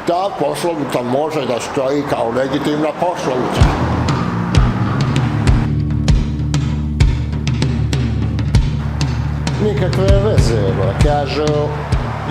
Ta poslovica može da stoji kao legitimna poslovica. Nikakve veze, kažu,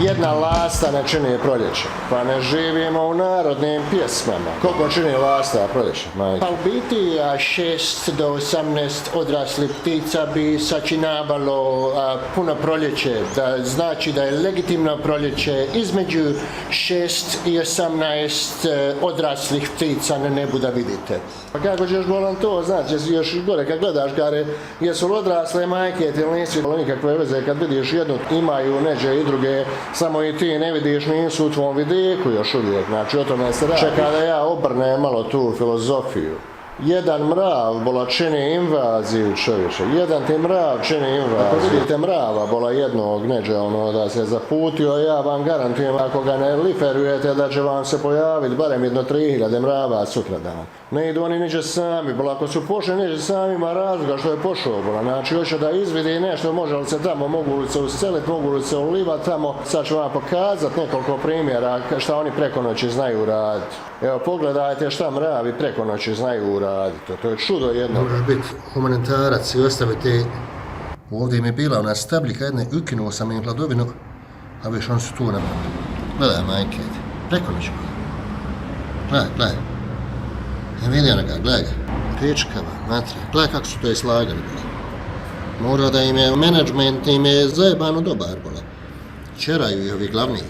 jedna lasta ne čini proljeće, pa ne živimo u narodnim pjesmama. Koliko čini lasta proljeće, majke? Pa u biti 6 do 18 odraslih ptica bi sačinavalo puno proljeće, da znači da je legitimno proljeće između 6 i 18 odraslih ptica na nebu da vidite. Pa kako ćeš volan to, znači još gore kad gledaš kare, jesu li odrasle majke ili nisu nikakve veze kad vidiš jednu imaju neđe i druge, samo i ti ne vidiš, nisu u tvom vidiku još uvijek, znači o tome se radi. Čeka da ja obrnem malo tu filozofiju. Jedan mrav bola čini invaziju čovječe, jedan ti mrav čini invaziju. Ako vidite mrava bola jednog neđe da se zaputio, ja vam garantujem ako ga ne liferujete da će vam se pojaviti barem 3000 mrava sutradan. Ne idu oni niđe sami, bola ako su pošli niđe sami ima razloga što je pošao bola, znači hoće da izvidi nešto, može li se tamo, mogu li se useliti, mogu li se ulivati tamo, sad ću vam pokazati nekoliko primjera šta oni preko noći znaju raditi. Evo pogledajte šta mravi preko noći znaju uraditi, to je čudo jedno. Moraš biti humanitarac i ostaviti, ovdje mi je bila ona stabljika jedne, ukinuo sam im hladovinu, a viš oni su tu napravili. Gledaj majke, preko noći. Gledaj. Ja vidio ga, gledaj ga, pičkava, matre, gledaj kako su to i slagali bola. Mora da im je menadžment, im je zajebano dobar bola. Čeraju i ovi glavni.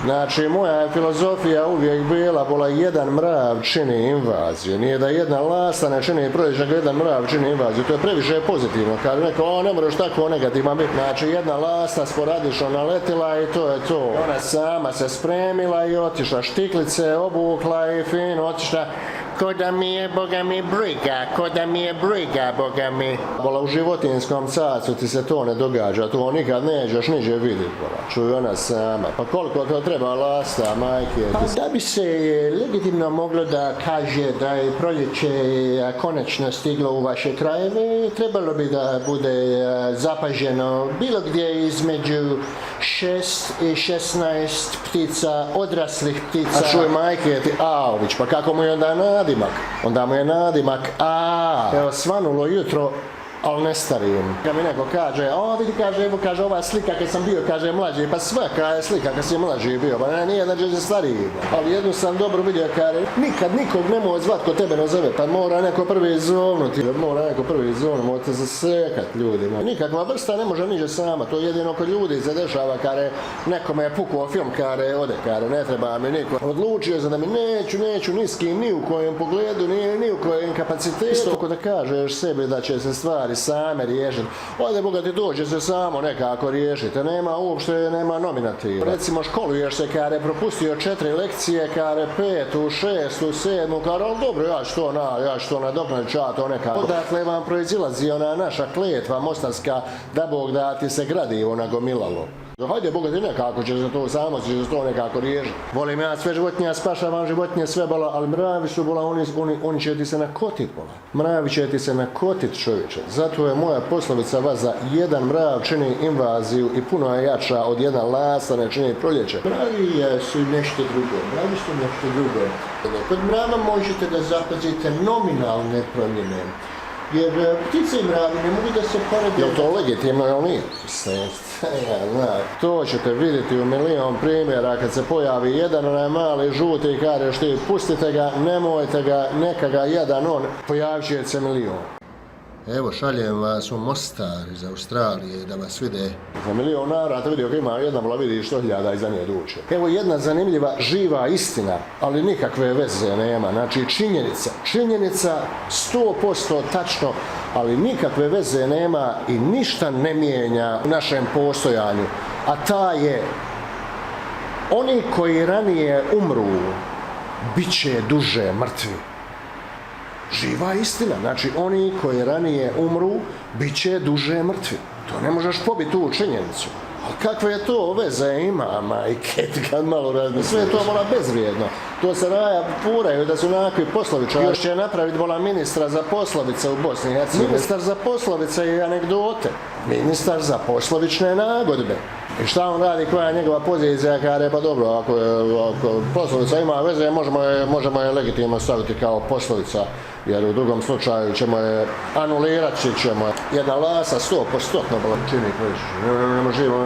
Znači, moja je filozofija uvijek bila, bola jedan mrav čini invaziju. Nije da jedna lasta ne čini proljeće, nego jedan mrav čini invaziju. To je previše pozitivno. Kaže neko, ne moraš tako negativno biti. Znači, jedna lasta sporadično naletila i to je to. Ona sama se spremila i otišla, štiklice obukla i fino otišla. Ko da mi je, boga mi, briga, boga mi. Bola u životinskom cacu ti se to ne događa, to nikad nećeš niđe vidjeti, bola. Čuj ona sama. Pa koliko to treba lasta, majke? Pa da bi se legitimno moglo da kaže da je proljeće konačno stiglo u vaše krajeve, trebalo bi da bude zapaženo bilo gdje između 6 i 16 ptica, odraslih ptica. A čuj majke ti, Aović, pa kako mu je onda nadimak? Onda mu je nadimak Evo svanulo jutro, ali ne starijim. Kad mi neko kaže, vidi, kaže, ova slika kad sam bio, kaže, mlađi, pa svaka je slika kad si mlađi bio, pa nije da će stariji. Ali jednu sam dobro vidio, kaže, nikad nikog ne može zvat ko tebe ne zove, pa mora neko prvi zovnuti, mora te zasekat ljudima. Nikakva vrsta ne može niđe sama, to jedino kod ljudi se dešava, kaže, nekome je pukao film, kaže, ode, kaže, ne treba mi niko. Odlučio sam da mi neću ni s kim, ni u kojem pogledu, ni u kojem kapacitetu. Isto ako da kažeš sebi da će se stvari same riješiti. Ovdje Boga ti dođe se samo nekako riješiti. Nema nominativa. Recimo školuješ se kare propustio 4 lekcije, kare 5, 6, 7, kare, ali dobro, ja ću to nadoknaditi to nekako. Odakle vam proizilazi ona naša kletva mostarska da Bog da ti se gradivo nagomilalo. Hajde Boga ti nekako će se to samo, će se to nekako riješiti. Volim ja sve životinja, spašavam životinje, sve bola, ali mravi su bola, oni će ti se nakotit bola. Mravi će ti se nakotit čovječe. Zato je moja poslovica vaza, jedan mrav čini invaziju i puno je jača od jedna lasta ne čini proljeće. Mravi su nešto drugo. Kod mrava možete da zapazite nominalne promjene. Jer ptice i mravi ne mogu da se porede. Je to legitimno ili nije? To ćete vidjeti u milion primjera kad se pojavi jedan onaj mali žuti i kažeš ti pustite ga, nemojte ga, neka ga jedan on, pojavit će se milion. Evo šaljem vas u Mostar iz Australije da vas vide. Za milion navrata vidio ga ima jedna vola vidi 100.000 iza nje duče. Evo jedna zanimljiva živa istina, ali nikakve veze nema. Znači činjenica 100% tačno, ali nikakve veze nema i ništa ne mijenja u našem postojanju. A ta je, oni koji ranije umru, bit će duže mrtvi. Živa istina, znači oni koji ranije umru, bit će duže mrtvi. To ne možeš pobiti tu činjenicu. Ali kakve je to veze ima, majke, kad malo razmišljam. Sve je to vola bezvrijedno. To se raja furaju da su onakvi poslovičari. Još će napraviti vola ministra za poslovice u Bosni i Hercegovini. Ministar za poslovice i anegdote. Ministar za poslovične nagodbe. I šta on radi, koja je njegova pozicija, kaže pa dobro, ako poslovica ima veze, možemo je legitimno staviti kao poslovica, jer u drugom slučaju ćemo je anulirati, ćemo jedna lasa 100% čini ne možemo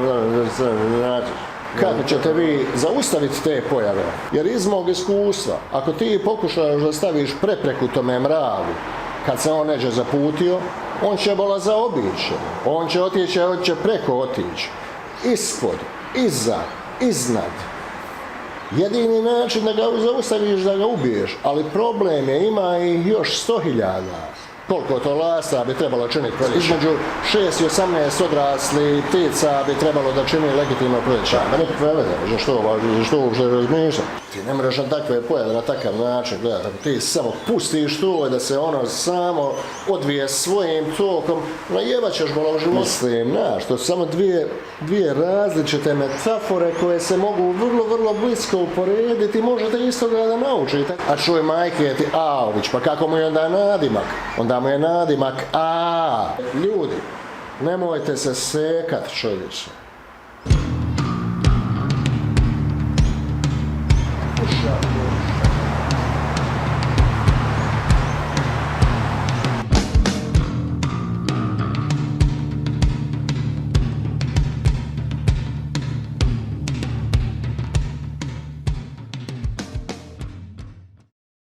kako ćete vi zaustaviti te pojave? Jer iz mog iskustva, ako ti pokušaš da staviš prepreku tome mravu, kad se on neđe zaputio, on će bola zaobići. On će otići, on će preko otići. Ispod, iza, iznad. Jedini način da ga zaustaviš, da ga ubiješ. Ali problem je, ima ih još 100.000. Koliko to lasa bi trebalo činiti proljeće? Između 6 i 18 odrasli ptica bi trebalo da čini legitimno proljeće. Ma nekakve veze, što uopšte razmišljati? Ti ne mreš na takve pojave, na takav način gledati. Ako ti samo pustiš to da se ono samo odvije svojim tokom, najebat ćeš bola u životu. Mislim, znaš, to su samo dvije različite metafore koje se mogu vrlo blisko uporediti i možete isto da naučite. A čuj, majke ti Aović, pa kako mu je onda nadimak? Onda mu je nadimak A. Ljudi, nemojte se sekat, čovječe.